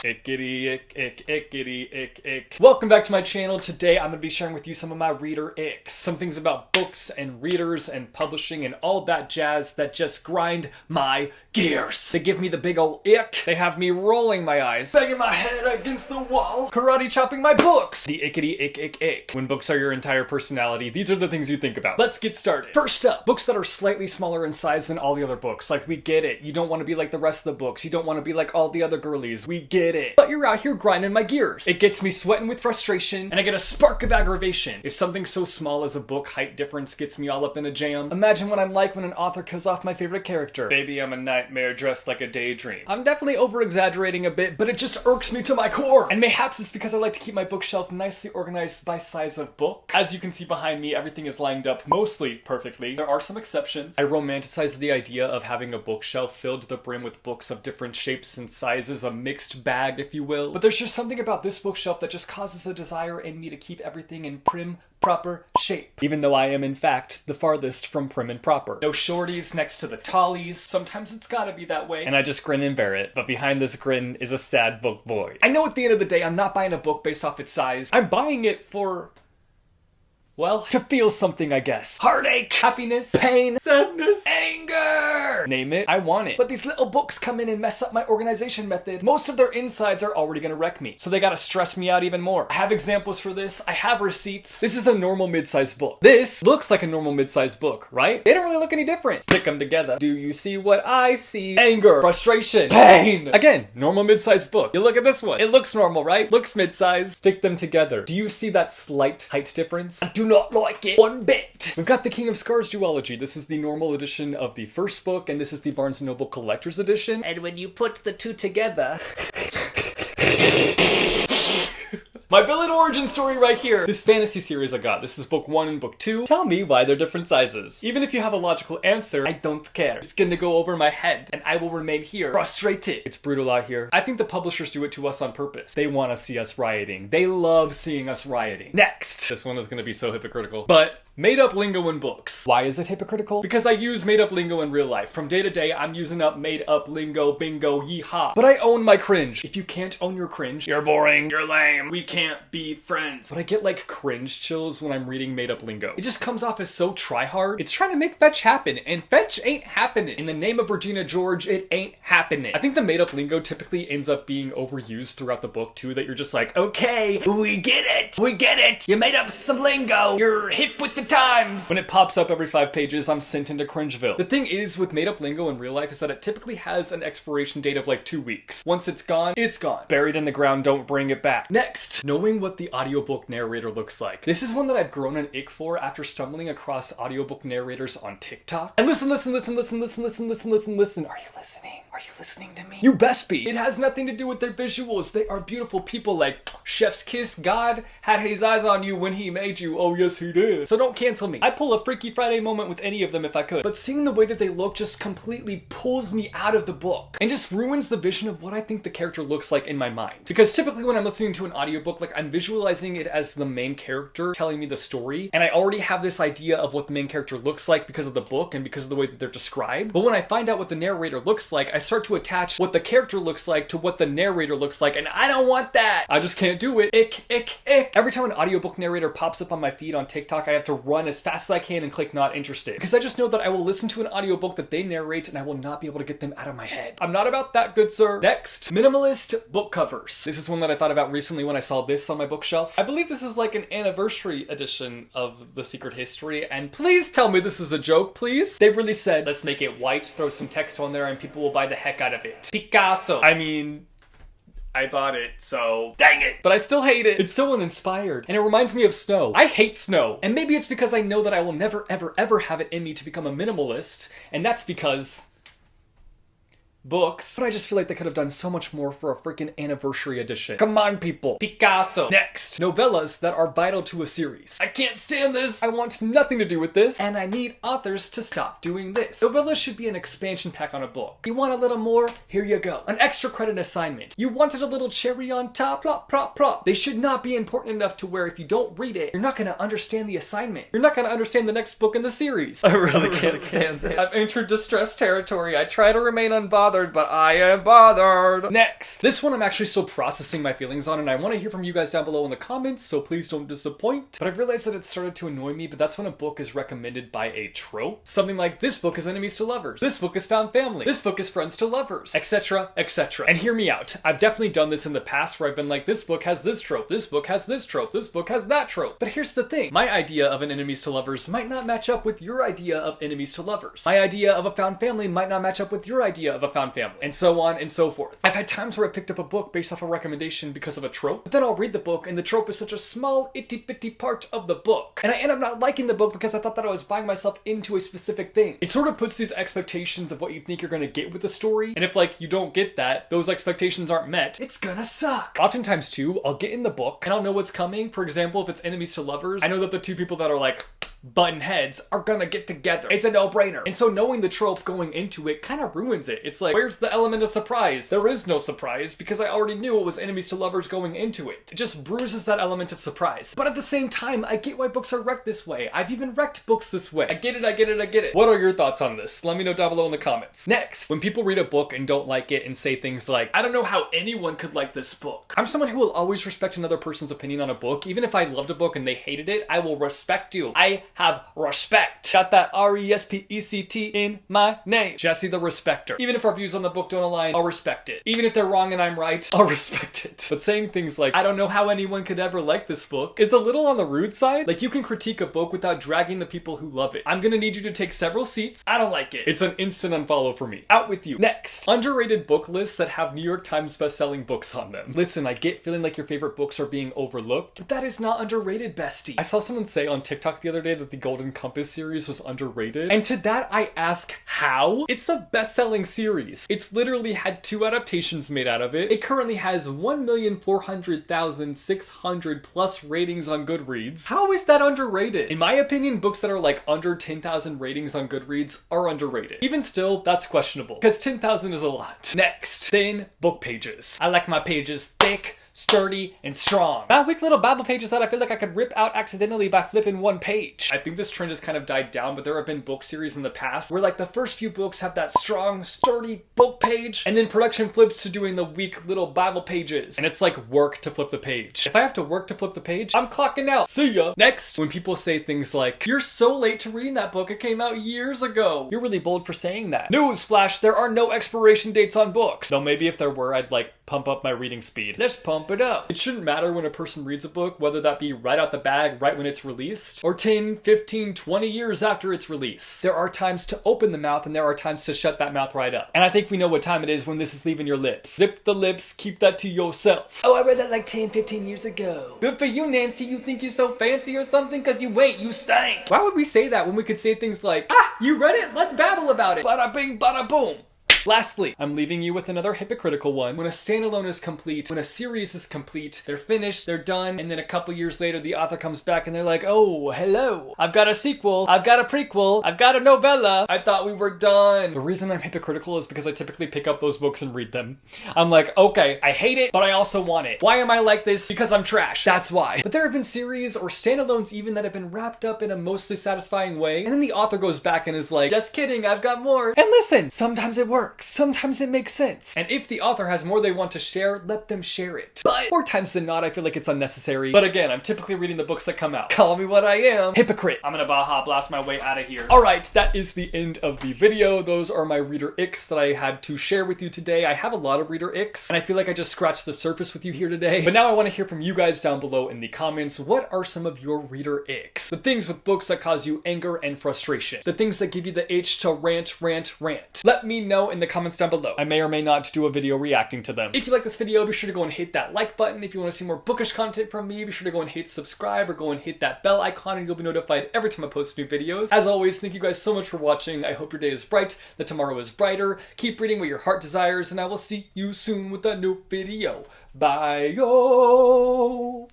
Ickity ick ick ickity ick ick. Welcome back to my channel. Today I'm going to be sharing with you some of my Reader Icks. Some things about books and readers and publishing and all that jazz that just grind my gears. They give me the big ol' ick. They have me rolling my eyes, banging my head against the wall, karate chopping my books. The ickity ick ick ick. When books are your entire personality, these are the things you think about. Let's get started. First up, books that are slightly smaller in size than all the other books. Like, we get it. You don't want to be like the rest of the books. You don't want to be like all the other girlies. We get it. But you're out here grinding my gears. It gets me sweating with frustration, and I get a spark of aggravation. If something so small as a book height difference gets me all up in a jam, imagine what I'm like when an author kills off my favorite character. Baby, I'm a nightmare dressed like a daydream. I'm definitely over-exaggerating a bit, but it just irks me to my core. And mayhaps it's because I like to keep my bookshelf nicely organized by size of book. As you can see behind me, everything is lined up mostly perfectly. There are some exceptions. I romanticize the idea of having a bookshelf filled to the brim with books of different shapes and sizes, a mixed bag, if you will. But there's just something about this bookshelf that just causes a desire in me to keep everything in prim, proper shape. Even though I am, in fact, the farthest from prim and proper. No shorties next to the tallies. Sometimes it's gotta be that way. And I just grin and bear it. But behind this grin is a sad book boy. I know at the end of the day, I'm not buying a book based off its size. I'm buying it for... well, to feel something, I guess. Heartache, happiness, pain, sadness, anger. Name it, I want it. But these little books come in and mess up my organization method. Most of their insides are already gonna wreck me, so they gotta stress me out even more. I have examples for this. I have receipts. This is a normal mid-sized book. This looks like a normal mid-sized book, right? They don't really look any different. Stick them together. Do you see what I see? Anger, frustration, pain. Again, normal mid-sized book. You look at this one. It looks normal, right? Looks mid-sized. Stick them together. Do you see that slight height difference? I do not like it one bit. We've got the King of Scars duology. This is the normal edition of the first book, and this is the Barnes & Noble Collector's Edition. And when you put the two together... my villain origin story right here. This fantasy series I got. This is book 1 and book 2. Tell me why they're different sizes. Even if you have a logical answer, I don't care. It's gonna go over my head, and I will remain here, frustrated. It's brutal out here. I think the publishers do it to us on purpose. They want to see us rioting. They love seeing us rioting. Next. This one is gonna be so hypocritical. But... made-up lingo in books. Why is it hypocritical? Because I use made-up lingo in real life. From day to day, I'm using up made-up lingo, bingo, yeehaw. But I own my cringe. If you can't own your cringe, you're boring, you're lame, we can't be friends. But I get like cringe chills when I'm reading made-up lingo. It just comes off as so try-hard. It's trying to make fetch happen, and fetch ain't happening. In the name of Regina George, it ain't happening. I think the made-up lingo typically ends up being overused throughout the book too, that you're just like, okay, we get it, we get it. You made up some lingo, you're hip with the times. When it pops up every 5 pages, I'm sent into Cringeville. The thing is with made-up lingo in real life is that it typically has an expiration date of like 2 weeks. Once it's gone, it's gone. Buried in the ground, don't bring it back. Next, knowing what the audiobook narrator looks like. This is one that I've grown an ick for after stumbling across audiobook narrators on TikTok. And listen. Are you listening? Are you listening to me? You best be. It has nothing to do with their visuals. They are beautiful people like Chef's Kiss. God had his eyes on you when he made you. Oh yes, he did. So don't cancel me. I'd pull a Freaky Friday moment with any of them if I could. But seeing the way that they look just completely pulls me out of the book and just ruins the vision of what I think the character looks like in my mind. Because typically when I'm listening to an audiobook, like I'm visualizing it as the main character telling me the story, and I already have this idea of what the main character looks like because of the book and because of the way that they're described. But when I find out what the narrator looks like, I start to attach what the character looks like to what the narrator looks like, and I don't want that. I just can't do it. Ick, ick, ick. Every time an audiobook narrator pops up on my feed on TikTok, I have to run as fast as I can and click not interested. Because I just know that I will listen to an audiobook that they narrate and I will not be able to get them out of my head. I'm not about that, good sir. Next, minimalist book covers. This is one that I thought about recently when I saw this on my bookshelf. I believe this is like an anniversary edition of The Secret History, and please tell me this is a joke, please. They really said, let's make it white, throw some text on there, and people will buy the heck out of it. Picasso. I mean... I bought it, so dang it. But I still hate it. It's so uninspired. And it reminds me of snow. I hate snow. And maybe it's because I know that I will never, ever, ever have it in me to become a minimalist. And that's because... books. But I just feel like they could have done so much more for a freaking anniversary edition. Come on, people. Picasso. Next. Novellas that are vital to a series. I can't stand this. I want nothing to do with this. And I need authors to stop doing this. Novellas should be an expansion pack on a book. You want a little more? Here you go. An extra credit assignment. You wanted a little cherry on top? Plop, plop, plop. They should not be important enough to where if you don't read it, you're not going to understand the assignment. You're not going to understand the next book in the series. I really can't stand it. I've entered distress territory. I try to remain unbothered. bothered, but I am bothered. Next. This one I'm actually still processing my feelings on, and I want to hear from you guys down below in the comments, so please don't disappoint. But I've realized that it started to annoy me, but that's when a book is recommended by a trope. Something like, this book is enemies to lovers, this book is found family, this book is friends to lovers, etc, etc. And hear me out. I've definitely done this in the past where I've been like, this book has this trope, this book has this trope, this book has that trope. But here's the thing. My idea of an enemies to lovers might not match up with your idea of enemies to lovers. My idea of a found family might not match up with your idea of a found family, and so on and so forth. I've had times where I picked up a book based off a recommendation because of a trope, but then I'll read the book and the trope is such a small itty-bitty part of the book, and I end up not liking the book because I thought that I was buying myself into a specific thing. It sort of puts these expectations of what you think you're gonna get with the story, and if like you don't get that, those expectations aren't met, it's gonna suck. Oftentimes too, I'll get in the book and I'll know what's coming. For example, if it's enemies to lovers, I know that the two people that are like button heads are gonna get together. It's a no-brainer. And so knowing the trope going into it kind of ruins it. It's like, where's the element of surprise? There is no surprise because I already knew it was enemies to lovers going into it. It just bruises that element of surprise. But at the same time, I get why books are wrecked this way. I've even wrecked books this way. I get it, I get it, I get it. What are your thoughts on this? Let me know down below in the comments. Next, when people read a book and don't like it and say things like, I don't know how anyone could like this book. I'm someone who will always respect another person's opinion on a book. Even if I loved a book and they hated it, I will respect you. I have respect. Got that R-E-S-P-E-C-T in my name. Jesse the Respecter. Even if our views on the book don't align, I'll respect it. Even if they're wrong and I'm right, I'll respect it. But saying things like, I don't know how anyone could ever like this book, is a little on the rude side. Like, you can critique a book without dragging the people who love it. I'm gonna need you to take several seats. I don't like it. It's an instant unfollow for me. Out with you. Next, underrated book lists that have New York Times best-selling books on them. Listen, I get feeling like your favorite books are being overlooked, but that is not underrated, bestie. I saw someone say on TikTok the other day that the Golden Compass series was underrated, and to that I ask, how? It's a best-selling series. It's literally had 2 adaptations made out of it. It currently has 1,400,600 plus ratings on Goodreads. How is that underrated? In my opinion, books that are like under 10,000 ratings on Goodreads are underrated. Even still, that's questionable, because 10,000 is a lot. Next, thin book pages. I like my pages thick, sturdy, and strong. Not weak little Bible pages that I feel like I could rip out accidentally by flipping one page. I think this trend has kind of died down, but there have been book series in the past where like the first few books have that strong, sturdy book page, and then production flips to doing the weak little Bible pages. And it's like work to flip the page. If I have to work to flip the page, I'm clocking out. See ya. Next, when people say things like, you're so late to reading that book, it came out years ago. You're really bold for saying that. Newsflash, there are no expiration dates on books. Though maybe if there were, I'd like pump up my reading speed. Let's pump it up. It shouldn't matter when a person reads a book, whether that be right out the bag, right when it's released, or 10, 15, 20 years after its release. There are times to open the mouth and there are times to shut that mouth right up. And I think we know what time it is when this is leaving your lips. Zip the lips, keep that to yourself. Oh, I read that like 10, 15 years ago. Good for you, Nancy. You think you're so fancy or something? Cause you ain't, you stank. Why would we say that when we could say things like, ah, you read it? Let's babble about it. Bada bing, bada boom. Lastly, I'm leaving you with another hypocritical one. When a standalone is complete, when a series is complete, they're finished, they're done, and then a couple years later the author comes back and they're like, oh, hello, I've got a sequel, I've got a prequel, I've got a novella, I thought we were done. The reason I'm hypocritical is because I typically pick up those books and read them. I'm like, okay, I hate it, but I also want it. Why am I like this? Because I'm trash. That's why. But there have been series or standalones even that have been wrapped up in a mostly satisfying way, and then the author goes back and is like, just kidding, I've got more. And listen, sometimes it works. Sometimes it makes sense. And if the author has more they want to share, let them share it. But more times than not, I feel like it's unnecessary. But again, I'm typically reading the books that come out. Call me what I am. Hypocrite. I'm gonna Baja Blast my way out of here. Alright, that is the end of the video. Those are my Reader Icks that I had to share with you today. I have a lot of Reader Icks, and I feel like I just scratched the surface with you here today. But now I want to hear from you guys down below in the comments. What are some of your Reader Icks? The things with books that cause you anger and frustration. The things that give you the itch to rant, rant, rant. Let me know in the comments down below. I may or may not do a video reacting to them. If you like this video, be sure to go and hit that like button. If you want to see more bookish content from me, be sure to go and hit subscribe or go and hit that bell icon and you'll be notified every time I post new videos. As always, thank you guys so much for watching. I hope your day is bright, that tomorrow is brighter. Keep reading what your heart desires, and I will see you soon with a new video. Bye, yo!